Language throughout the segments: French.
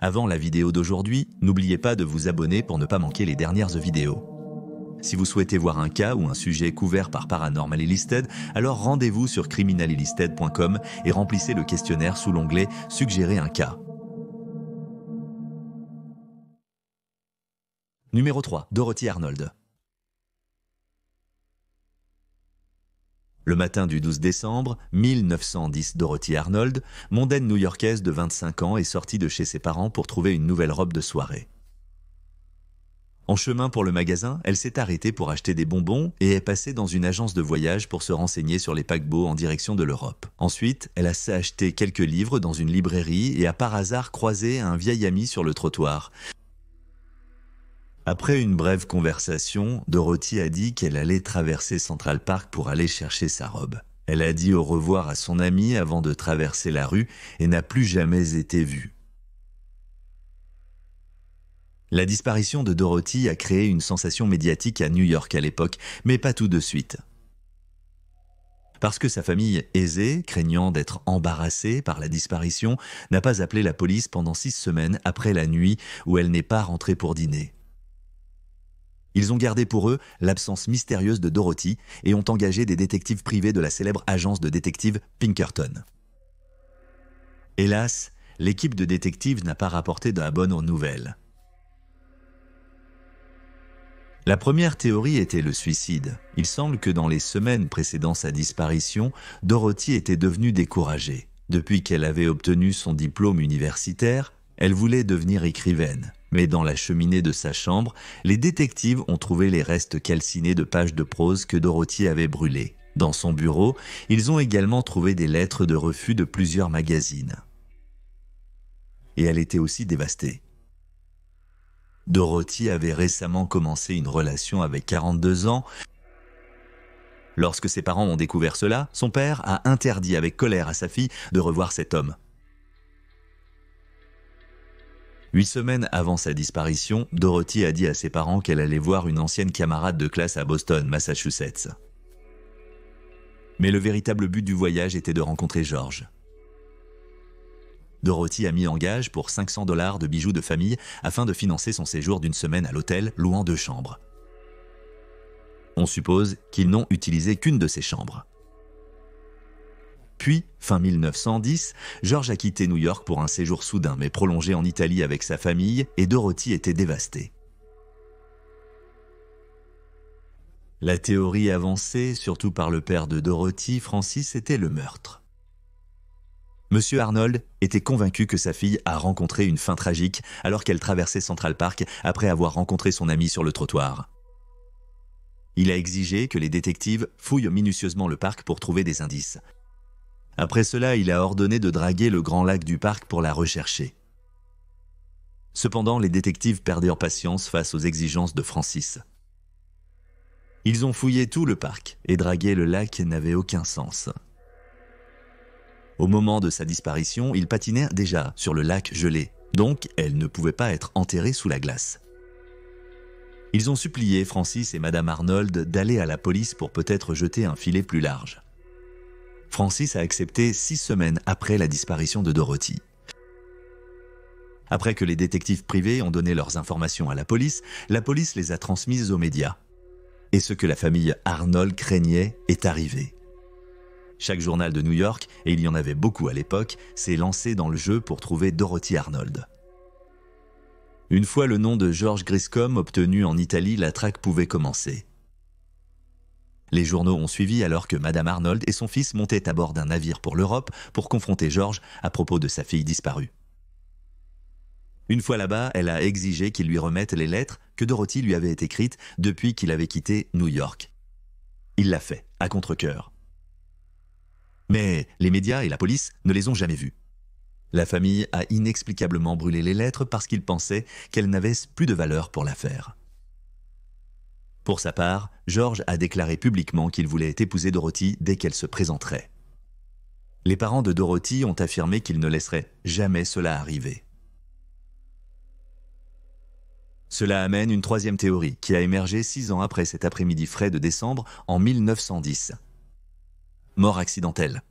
Avant la vidéo d'aujourd'hui, n'oubliez pas de vous abonner pour ne pas manquer les dernières vidéos. Si vous souhaitez voir un cas ou un sujet couvert par Paranormal Illustrated, alors rendez-vous sur criminalillustrated.com et remplissez le questionnaire sous l'onglet « Suggérer un cas ». Numéro 3. Dorothy Arnold. Le matin du 12 décembre 1910, Dorothy Arnold, mondaine new-yorkaise de 25 ans, est sortie de chez ses parents pour trouver une nouvelle robe de soirée. En chemin pour le magasin, elle s'est arrêtée pour acheter des bonbons et est passée dans une agence de voyage pour se renseigner sur les paquebots en direction de l'Europe. Ensuite, elle a acheté quelques livres dans une librairie et a par hasard croisé un vieil ami sur le trottoir. Après une brève conversation, Dorothy a dit qu'elle allait traverser Central Park pour aller chercher sa robe. Elle a dit au revoir à son ami avant de traverser la rue et n'a plus jamais été vue. La disparition de Dorothy a créé une sensation médiatique à New York à l'époque, mais pas tout de suite. Parce que sa famille aisée, craignant d'être embarrassée par la disparition, n'a pas appelé la police pendant 6 semaines après la nuit où elle n'est pas rentrée pour dîner. Ils ont gardé pour eux l'absence mystérieuse de Dorothy et ont engagé des détectives privés de la célèbre agence de détectives Pinkerton. Hélas, l'équipe de détectives n'a pas rapporté de la bonne nouvelle. La première théorie était le suicide. Il semble que dans les semaines précédant sa disparition, Dorothy était devenue découragée. Depuis qu'elle avait obtenu son diplôme universitaire, elle voulait devenir écrivaine. Mais dans la cheminée de sa chambre, les détectives ont trouvé les restes calcinés de pages de prose que Dorothy avait brûlées. Dans son bureau, ils ont également trouvé des lettres de refus de plusieurs magazines. Et elle était aussi dévastée. Dorothy avait récemment commencé une relation avec 42 ans. Lorsque ses parents ont découvert cela, son père a interdit avec colère à sa fille de revoir cet homme. 8 semaines avant sa disparition, Dorothy a dit à ses parents qu'elle allait voir une ancienne camarade de classe à Boston, Massachusetts. Mais le véritable but du voyage était de rencontrer George. Dorothy a mis en gage pour $500 de bijoux de famille afin de financer son séjour d'une semaine à l'hôtel, louant 2 chambres. On suppose qu'ils n'ont utilisé qu'une de ces chambres. Puis, fin 1910, George a quitté New York pour un séjour soudain mais prolongé en Italie avec sa famille et Dorothy était dévastée. La théorie avancée, surtout par le père de Dorothy, Francis, était le meurtre. Monsieur Arnold était convaincu que sa fille a rencontré une fin tragique alors qu'elle traversait Central Park après avoir rencontré son ami sur le trottoir. Il a exigé que les détectives fouillent minutieusement le parc pour trouver des indices. Après cela, il a ordonné de draguer le grand lac du parc pour la rechercher. Cependant, les détectives perdirent patience face aux exigences de Francis. Ils ont fouillé tout le parc et draguer le lac n'avait aucun sens. Au moment de sa disparition, il patinait déjà sur le lac gelé, donc elle ne pouvait pas être enterrée sous la glace. Ils ont supplié Francis et Madame Arnold d'aller à la police pour peut-être jeter un filet plus large. Francis a accepté 6 semaines après la disparition de Dorothy. Après que les détectives privés ont donné leurs informations à la police les a transmises aux médias. Et ce que la famille Arnold craignait est arrivé. Chaque journal de New York, et il y en avait beaucoup à l'époque, s'est lancé dans le jeu pour trouver Dorothy Arnold. Une fois le nom de George Griscom obtenu en Italie, la traque pouvait commencer. Les journaux ont suivi alors que Madame Arnold et son fils montaient à bord d'un navire pour l'Europe pour confronter George à propos de sa fille disparue. Une fois là-bas, elle a exigé qu'il lui remette les lettres que Dorothy lui avait écrites depuis qu'il avait quitté New York. Il l'a fait, à contre-cœur. Mais les médias et la police ne les ont jamais vues. La famille a inexplicablement brûlé les lettres parce qu'ils pensaient qu'elles n'avaient plus de valeur pour l'affaire. Pour sa part, George a déclaré publiquement qu'il voulait épouser Dorothy dès qu'elle se présenterait. Les parents de Dorothy ont affirmé qu'ils ne laisseraient jamais cela arriver. Cela amène une troisième théorie qui a émergé 6 ans après cet après-midi frais de décembre en 1910. Mort accidentelle.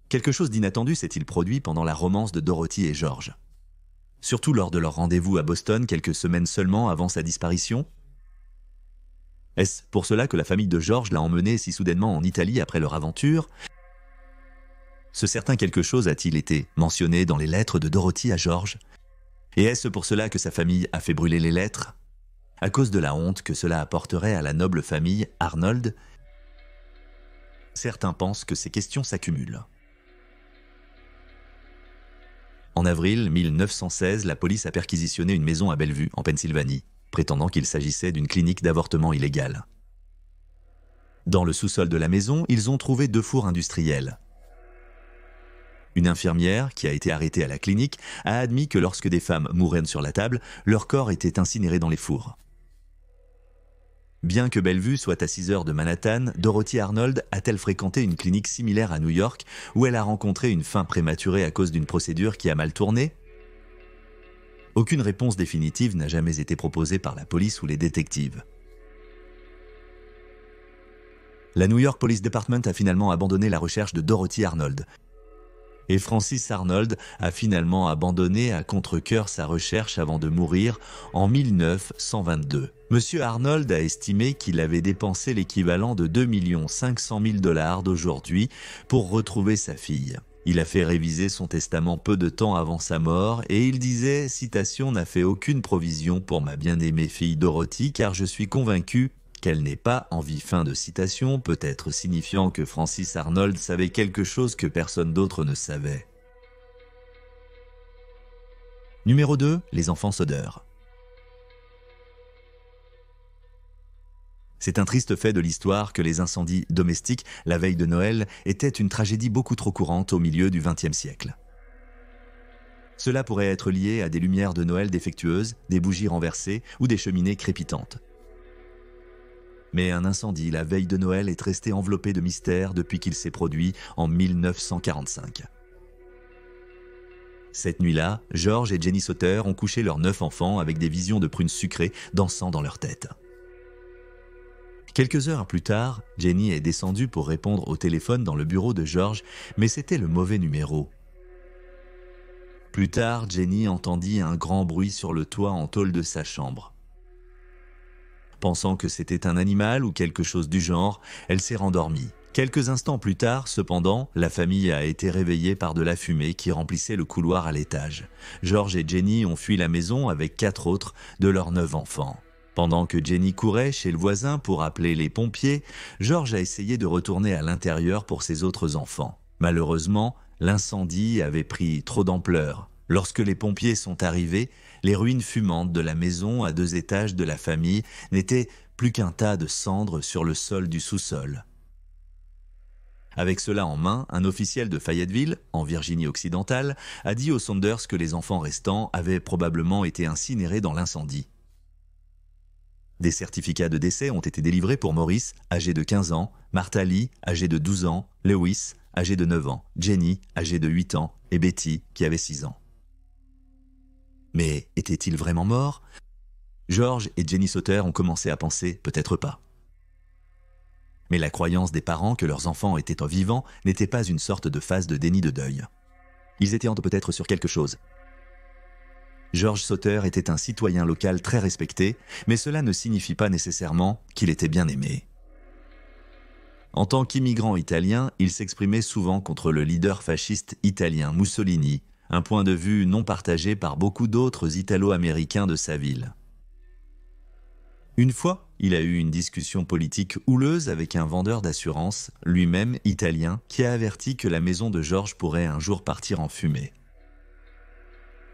Quelque chose d'inattendu s'est-il produit pendant la romance de Dorothy et George. surtout lors de leur rendez-vous à Boston quelques semaines seulement avant sa disparition? Est-ce pour cela que la famille de George l'a emmené si soudainement en Italie après leur aventure? Ce certain quelque chose a-t-il été mentionné dans les lettres de Dorothy à George? Et est-ce pour cela que sa famille a fait brûler les lettres? À cause de la honte que cela apporterait à la noble famille Arnold? Certains pensent que ces questions s'accumulent. En avril 1916, la police a perquisitionné une maison à Bellevue, en Pennsylvanie, prétendant qu'il s'agissait d'une clinique d'avortement illégale. Dans le sous-sol de la maison, ils ont trouvé 2 fours industriels. Une infirmière, qui a été arrêtée à la clinique, a admis que lorsque des femmes mouraient sur la table, leur corps était incinéré dans les fours. Bien que Bellevue soit à 6 heures de Manhattan, Dorothy Arnold a-t-elle fréquenté une clinique similaire à New York où elle a rencontré une fin prématurée à cause d'une procédure qui a mal tourné? Aucune réponse définitive n'a jamais été proposée par la police ou les détectives. La New York Police Department a finalement abandonné la recherche de Dorothy Arnold. Et Francis Arnold a finalement abandonné à contre-cœur sa recherche avant de mourir en 1922. Monsieur Arnold a estimé qu'il avait dépensé l'équivalent de 2 500 000 $ d'aujourd'hui pour retrouver sa fille. Il a fait réviser son testament peu de temps avant sa mort et il disait, citation, « n'a fait aucune provision pour ma bien-aimée fille Dorothy car je suis convaincu qu'elle n'est pas en vie ». Fin de citation, peut-être signifiant que Francis Arnold savait quelque chose que personne d'autre ne savait. Numéro 2, les enfants sodeurs. C'est un triste fait de l'histoire que les incendies domestiques, la veille de Noël, étaient une tragédie beaucoup trop courante au milieu du XXe siècle. Cela pourrait être lié à des lumières de Noël défectueuses, des bougies renversées ou des cheminées crépitantes. Mais un incendie la veille de Noël est resté enveloppé de mystère depuis qu'il s'est produit en 1945. Cette nuit-là, George et Jenny Sauter ont couché leurs 9 enfants avec des visions de prunes sucrées dansant dans leur tête. Quelques heures plus tard, Jenny est descendue pour répondre au téléphone dans le bureau de George, mais c'était le mauvais numéro. Plus tard, Jenny entendit un grand bruit sur le toit en tôle de sa chambre. Pensant que c'était un animal ou quelque chose du genre, elle s'est rendormie. Quelques instants plus tard, cependant, la famille a été réveillée par de la fumée qui remplissait le couloir à l'étage. George et Jenny ont fui la maison avec 4 autres de leurs 9 enfants. Pendant que Jenny courait chez le voisin pour appeler les pompiers, George a essayé de retourner à l'intérieur pour ses autres enfants. Malheureusement, l'incendie avait pris trop d'ampleur. Lorsque les pompiers sont arrivés, les ruines fumantes de la maison à 2 étages de la famille n'étaient plus qu'un tas de cendres sur le sol du sous-sol. Avec cela en main, un officiel de Fayetteville, en Virginie-Occidentale, a dit aux Saunders que les enfants restants avaient probablement été incinérés dans l'incendie. Des certificats de décès ont été délivrés pour Maurice, âgé de 15 ans, Martha Lee, âgée de 12 ans, Lewis, âgé de 9 ans, Jenny, âgée de 8 ans, et Betty, qui avait 6 ans. Mais étaient-ils vraiment morts? George et Jenny Sauter ont commencé à penser peut-être pas. Mais la croyance des parents que leurs enfants étaient vivants n'était pas une sorte de phase de déni de deuil. Ils étaient peut-être sur quelque chose. George Sauter était un citoyen local très respecté, mais cela ne signifie pas nécessairement qu'il était bien aimé. En tant qu'immigrant italien, il s'exprimait souvent contre le leader fasciste italien Mussolini, un point de vue non partagé par beaucoup d'autres Italo-Américains de sa ville. Une fois, il a eu une discussion politique houleuse avec un vendeur d'assurance, lui-même italien, qui a averti que la maison de George pourrait un jour partir en fumée.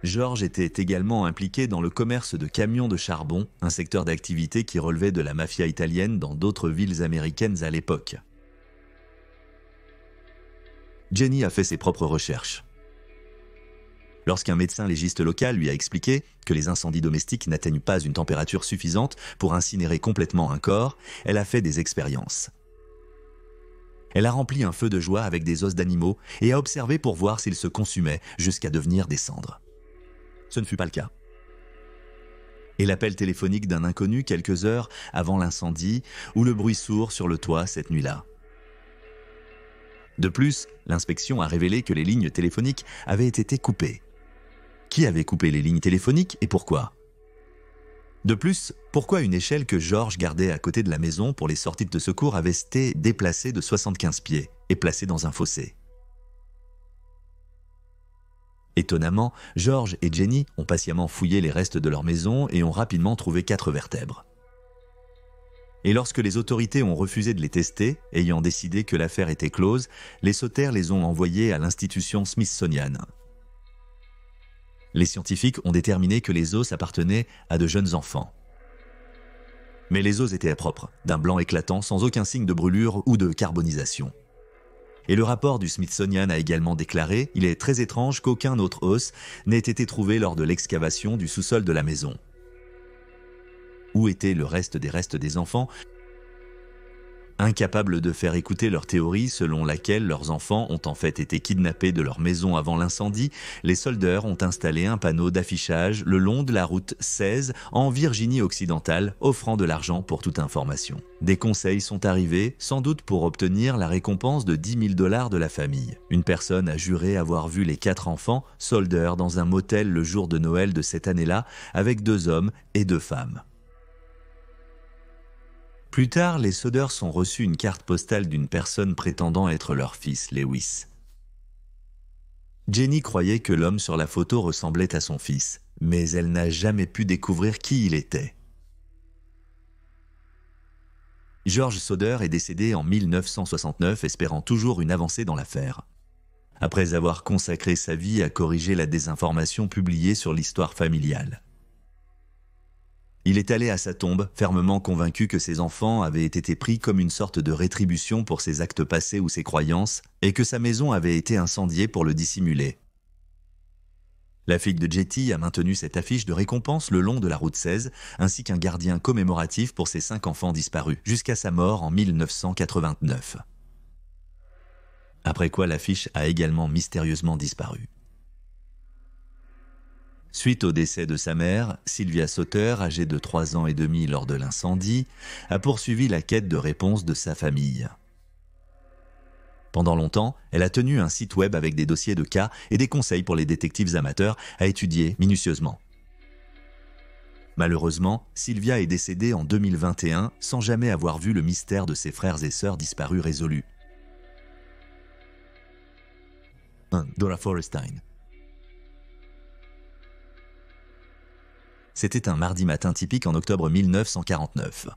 George était également impliqué dans le commerce de camions de charbon, un secteur d'activité qui relevait de la mafia italienne dans d'autres villes américaines à l'époque. Jenny a fait ses propres recherches. Lorsqu'un médecin légiste local lui a expliqué que les incendies domestiques n'atteignent pas une température suffisante pour incinérer complètement un corps, elle a fait des expériences. Elle a rempli un feu de joie avec des os d'animaux et a observé pour voir s'ils se consumaient jusqu'à devenir des cendres. Ce ne fut pas le cas. Et l'appel téléphonique d'un inconnu quelques heures avant l'incendie ou le bruit sourd sur le toit cette nuit-là. De plus, l'inspection a révélé que les lignes téléphoniques avaient été coupées. Qui avait coupé les lignes téléphoniques et pourquoi? De plus, pourquoi une échelle que George gardait à côté de la maison pour les sorties de secours avait été déplacée de 75 pieds et placée dans un fossé? Étonnamment, George et Jenny ont patiemment fouillé les restes de leur maison et ont rapidement trouvé 4 vertèbres. Et lorsque les autorités ont refusé de les tester, ayant décidé que l'affaire était close, les Sauter les ont envoyés à l'institution Smithsonian. Les scientifiques ont déterminé que les os appartenaient à de jeunes enfants. Mais les os étaient propres, d'un blanc éclatant sans aucun signe de brûlure ou de carbonisation. Et le rapport du Smithsonian a également déclaré « Il est très étrange qu'aucun autre os n'ait été trouvé lors de l'excavation du sous-sol de la maison. » Où était le reste des enfants? Incapables de faire écouter leur théorie selon laquelle leurs enfants ont en fait été kidnappés de leur maison avant l'incendie, les soldats ont installé un panneau d'affichage le long de la route 16 en Virginie occidentale, offrant de l'argent pour toute information. Des conseils sont arrivés, sans doute pour obtenir la récompense de 10 000 $ de la famille. Une personne a juré avoir vu les 4 enfants, soldats, dans un motel le jour de Noël de cette année-là, avec 2 hommes et 2 femmes. Plus tard, les Sauter ont reçu une carte postale d'une personne prétendant être leur fils, Lewis. Jenny croyait que l'homme sur la photo ressemblait à son fils, mais elle n'a jamais pu découvrir qui il était. George Sauter est décédé en 1969, espérant toujours une avancée dans l'affaire. Après avoir consacré sa vie à corriger la désinformation publiée sur l'histoire familiale. Il est allé à sa tombe, fermement convaincu que ses enfants avaient été pris comme une sorte de rétribution pour ses actes passés ou ses croyances, et que sa maison avait été incendiée pour le dissimuler. La fille de Jetty a maintenu cette affiche de récompense le long de la route 16, ainsi qu'un gardien commémoratif pour ses 5 enfants disparus, jusqu'à sa mort en 1989. Après quoi l'affiche a également mystérieusement disparu. Suite au décès de sa mère, Sylvia Sauter, âgée de 3 ans et demi lors de l'incendie, a poursuivi la quête de réponse de sa famille. Pendant longtemps, elle a tenu un site web avec des dossiers de cas et des conseils pour les détectives amateurs à étudier minutieusement. Malheureusement, Sylvia est décédée en 2021 sans jamais avoir vu le mystère de ses frères et sœurs disparus résolu. 1. Dora Forrestine. C'était un mardi matin typique en octobre 1949.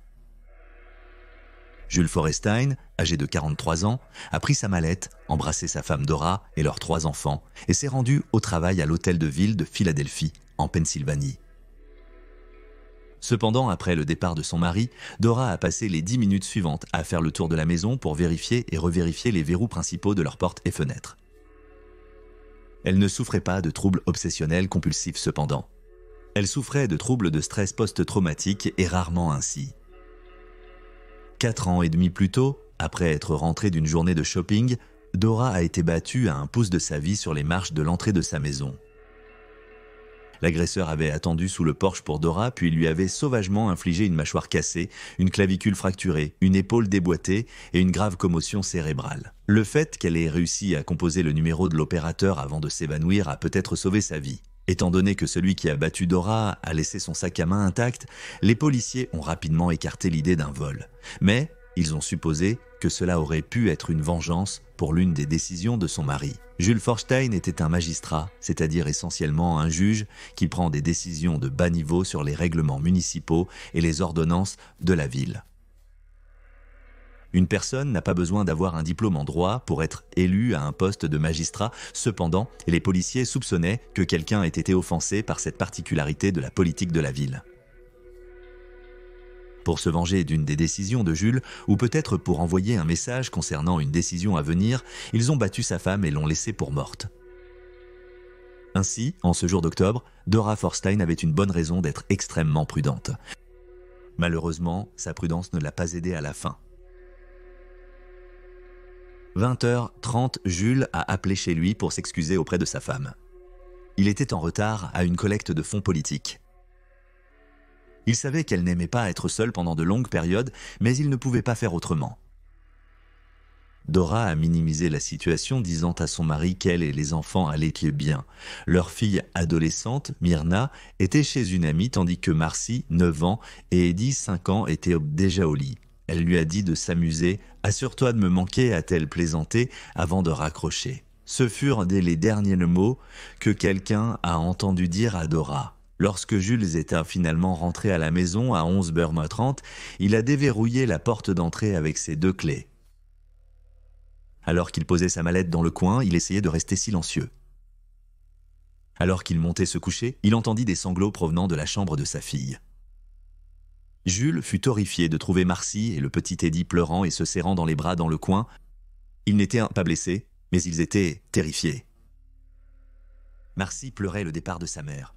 Jules Forrestine, âgé de 43 ans, a pris sa mallette, embrassé sa femme Dora et leurs 3 enfants et s'est rendu au travail à l'hôtel de ville de Philadelphie, en Pennsylvanie. Cependant, après le départ de son mari, Dora a passé les 10 minutes suivantes à faire le tour de la maison pour vérifier et revérifier les verrous principaux de leurs portes et fenêtres. Elle ne souffrait pas de troubles obsessionnels compulsifs cependant. Elle souffrait de troubles de stress post-traumatique et rarement ainsi. 4 ans et demi plus tôt, après être rentrée d'une journée de shopping, Dora a été battue à un pouce de sa vie sur les marches de l'entrée de sa maison. L'agresseur avait attendu sous le porche pour Dora, puis lui avait sauvagement infligé une mâchoire cassée, une clavicule fracturée, une épaule déboîtée et une grave commotion cérébrale. Le fait qu'elle ait réussi à composer le numéro de l'opérateur avant de s'évanouir a peut-être sauvé sa vie. Étant donné que celui qui a battu Dora a laissé son sac à main intact, les policiers ont rapidement écarté l'idée d'un vol. Mais ils ont supposé que cela aurait pu être une vengeance pour l'une des décisions de son mari. Jules Forrestine était un magistrat, c'est-à-dire essentiellement un juge qui prend des décisions de bas niveau sur les règlements municipaux et les ordonnances de la ville. Une personne n'a pas besoin d'avoir un diplôme en droit pour être élu à un poste de magistrat. Cependant, les policiers soupçonnaient que quelqu'un ait été offensé par cette particularité de la politique de la ville. Pour se venger d'une des décisions de Jules, ou peut-être pour envoyer un message concernant une décision à venir, ils ont battu sa femme et l'ont laissée pour morte. Ainsi, en ce jour d'octobre, Dora Forrestine avait une bonne raison d'être extrêmement prudente. Malheureusement, sa prudence ne l'a pas aidée à la fin. 20h30, Jules a appelé chez lui pour s'excuser auprès de sa femme. Il était en retard à une collecte de fonds politiques. Il savait qu'elle n'aimait pas être seule pendant de longues périodes, mais il ne pouvait pas faire autrement. Dora a minimisé la situation, disant à son mari qu'elle et les enfants allaient bien. Leur fille adolescente, Myrna, était chez une amie, tandis que Marcy, 9 ans, et Eddie, 5 ans, étaient déjà au lit. Elle lui a dit de s'amuser. « Assure-toi de me manquer », a-t-elle plaisanté avant de raccrocher. Ce furent les derniers mots que quelqu'un a entendu dire à Dora. Lorsque Jules était finalement rentré à la maison à 11 Bermond 30, il a déverrouillé la porte d'entrée avec ses 2 clés. Alors qu'il posait sa mallette dans le coin, il essayait de rester silencieux. Alors qu'il montait se coucher, il entendit des sanglots provenant de la chambre de sa fille. Jules fut horrifié de trouver Marcy et le petit Eddie pleurant et se serrant dans les bras dans le coin. Ils n'étaient pas blessés, mais ils étaient terrifiés. Marcy pleurait le départ de sa mère.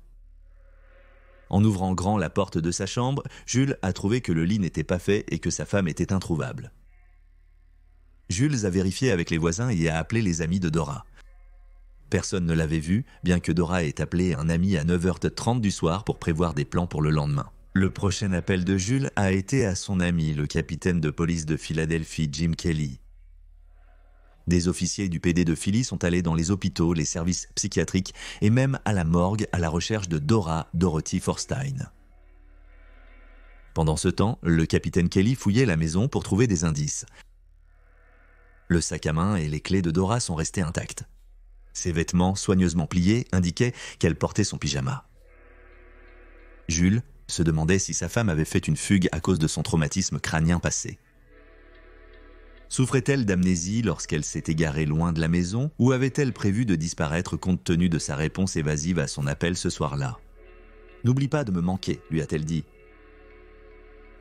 En ouvrant grand la porte de sa chambre, Jules a trouvé que le lit n'était pas fait et que sa femme était introuvable. Jules a vérifié avec les voisins et a appelé les amis de Dora. Personne ne l'avait vue, bien que Dora ait appelé un ami à 9h30 du soir pour prévoir des plans pour le lendemain. Le prochain appel de Jules a été à son ami, le capitaine de police de Philadelphie, Jim Kelly. Des officiers du PD de Philly sont allés dans les hôpitaux, les services psychiatriques et même à la morgue à la recherche de Dora Dorothy Forstein. Pendant ce temps, le capitaine Kelly fouillait la maison pour trouver des indices. Le sac à main et les clés de Dora sont restés intacts. Ses vêtements, soigneusement pliés, indiquaient qu'elle portait son pyjama. Jules se demandait si sa femme avait fait une fugue à cause de son traumatisme crânien passé. Souffrait-elle d'amnésie lorsqu'elle s'est égarée loin de la maison ou avait-elle prévu de disparaître compte tenu de sa réponse évasive à son appel ce soir-là ? « N'oublie pas de me manquer », lui a-t-elle dit.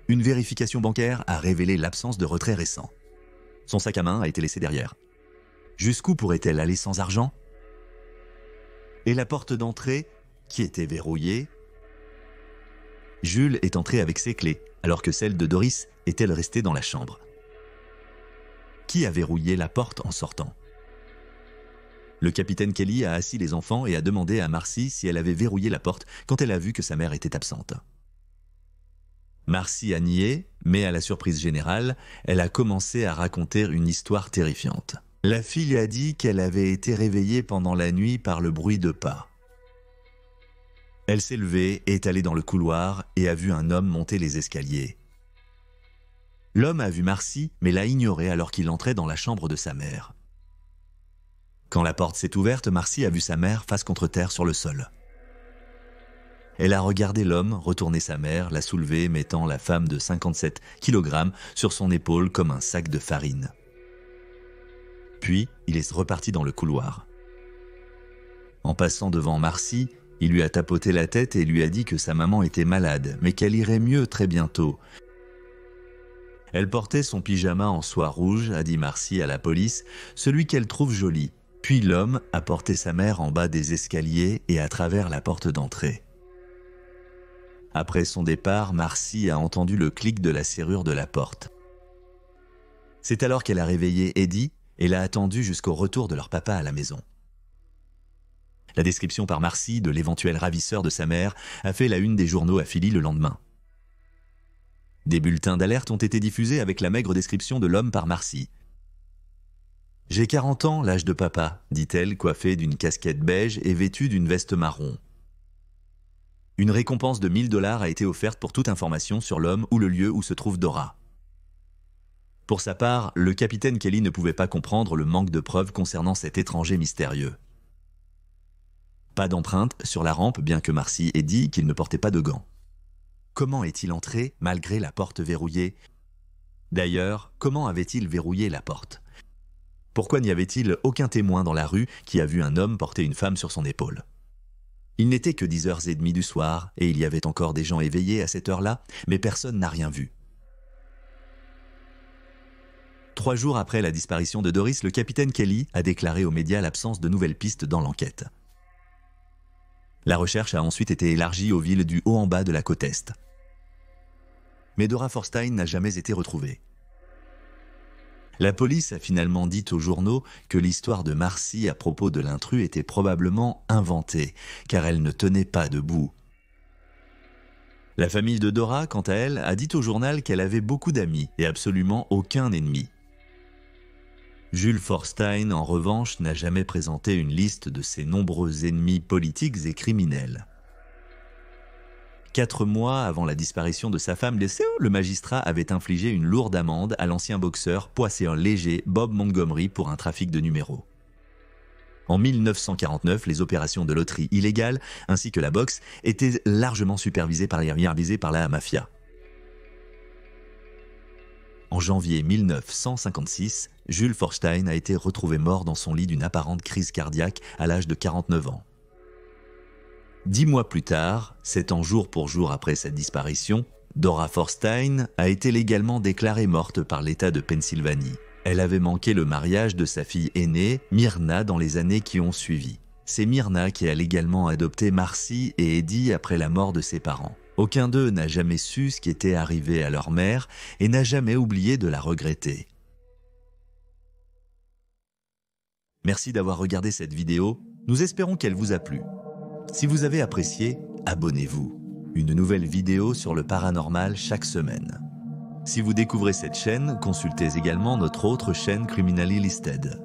Une vérification bancaire a révélé l'absence de retrait récent. Son sac à main a été laissé derrière. Jusqu'où pourrait-elle aller sans argent ? Et la porte d'entrée, qui était verrouillée ? Jules est entré avec ses clés, alors que celle de Doris est-elle restée dans la chambre. Qui a verrouillé la porte en sortant ? Le capitaine Kelly a assis les enfants et a demandé à Marcy si elle avait verrouillé la porte quand elle a vu que sa mère était absente. Marcy a nié, mais à la surprise générale, elle a commencé à raconter une histoire terrifiante. La fille a dit qu'elle avait été réveillée pendant la nuit par le bruit de pas. Elle s'est levée, est allée dans le couloir et a vu un homme monter les escaliers. L'homme a vu Marcy, mais l'a ignoré alors qu'il entrait dans la chambre de sa mère. Quand la porte s'est ouverte, Marcy a vu sa mère face contre terre sur le sol. Elle a regardé l'homme retourner sa mère, la soulever, mettant la femme de 57 kg sur son épaule comme un sac de farine. Puis, il est reparti dans le couloir. En passant devant Marcy, il lui a tapoté la tête et lui a dit que sa maman était malade, mais qu'elle irait mieux très bientôt. Elle portait son pyjama en soie rouge, a dit Marcy à la police, celui qu'elle trouve joli. Puis l'homme a porté sa mère en bas des escaliers et à travers la porte d'entrée. Après son départ, Marcy a entendu le clic de la serrure de la porte. C'est alors qu'elle a réveillé Eddie et l'a attendu jusqu'au retour de leur papa à la maison. La description par Marcy de l'éventuel ravisseur de sa mère a fait la une des journaux à Philly le lendemain. Des bulletins d'alerte ont été diffusés avec la maigre description de l'homme par Marcy. « J'ai 40 ans, l'âge de papa », dit-elle, coiffée d'une casquette beige et vêtue d'une veste marron. Une récompense de 1 000 $ a été offerte pour toute information sur l'homme ou le lieu où se trouve Dora. Pour sa part, le capitaine Kelly ne pouvait pas comprendre le manque de preuves concernant cet étranger mystérieux. Pas d'empreinte sur la rampe, bien que Marcy ait dit qu'il ne portait pas de gants. Comment est-il entré malgré la porte verrouillée ? D'ailleurs, comment avait-il verrouillé la porte ? Pourquoi n'y avait-il aucun témoin dans la rue qui a vu un homme porter une femme sur son épaule ? Il n'était que 10h30 du soir et il y avait encore des gens éveillés à cette heure-là, mais personne n'a rien vu. 3 jours après la disparition de Doris, le capitaine Kelly a déclaré aux médias l'absence de nouvelles pistes dans l'enquête. La recherche a ensuite été élargie aux villes du haut en bas de la côte Est. Mais Dora Forstein n'a jamais été retrouvée. La police a finalement dit aux journaux que l'histoire de Marcy à propos de l'intrus était probablement inventée, car elle ne tenait pas debout. La famille de Dora, quant à elle, a dit au journal qu'elle avait beaucoup d'amis et absolument aucun ennemi. Jules Forstein, en revanche, n'a jamais présenté une liste de ses nombreux ennemis politiques et criminels. 4 mois avant la disparition de sa femme, le magistrat avait infligé une lourde amende à l'ancien boxeur poisséen léger Bob Montgomery pour un trafic de numéros. En 1949, les opérations de loterie illégale ainsi que la boxe étaient largement supervisées par la mafia. En janvier 1956, Jules Forstein a été retrouvé mort dans son lit d'une apparente crise cardiaque à l'âge de 49 ans. 10 mois plus tard, 7 ans jour pour jour après sa disparition, Dora Forstein a été légalement déclarée morte par l'État de Pennsylvanie. Elle avait manqué le mariage de sa fille aînée, Myrna, dans les années qui ont suivi. C'est Myrna qui a légalement adopté Marcy et Eddie après la mort de ses parents. Aucun d'eux n'a jamais su ce qui était arrivé à leur mère et n'a jamais oublié de la regretter. Merci d'avoir regardé cette vidéo, nous espérons qu'elle vous a plu. Si vous avez apprécié, abonnez-vous. Une nouvelle vidéo sur le paranormal chaque semaine. Si vous découvrez cette chaîne, consultez également notre autre chaîne Criminally Listed.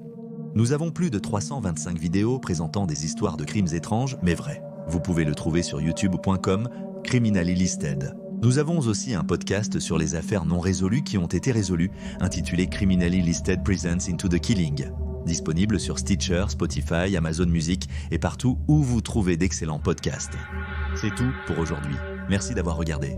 Nous avons plus de 325 vidéos présentant des histoires de crimes étranges, mais vrais. Vous pouvez le trouver sur youtube.com, Criminally Listed. Nous avons aussi un podcast sur les affaires non résolues qui ont été résolues, intitulé Criminally Listed Presents Into the Killing. Disponible sur Stitcher, Spotify, Amazon Music et partout où vous trouvez d'excellents podcasts. C'est tout pour aujourd'hui. Merci d'avoir regardé.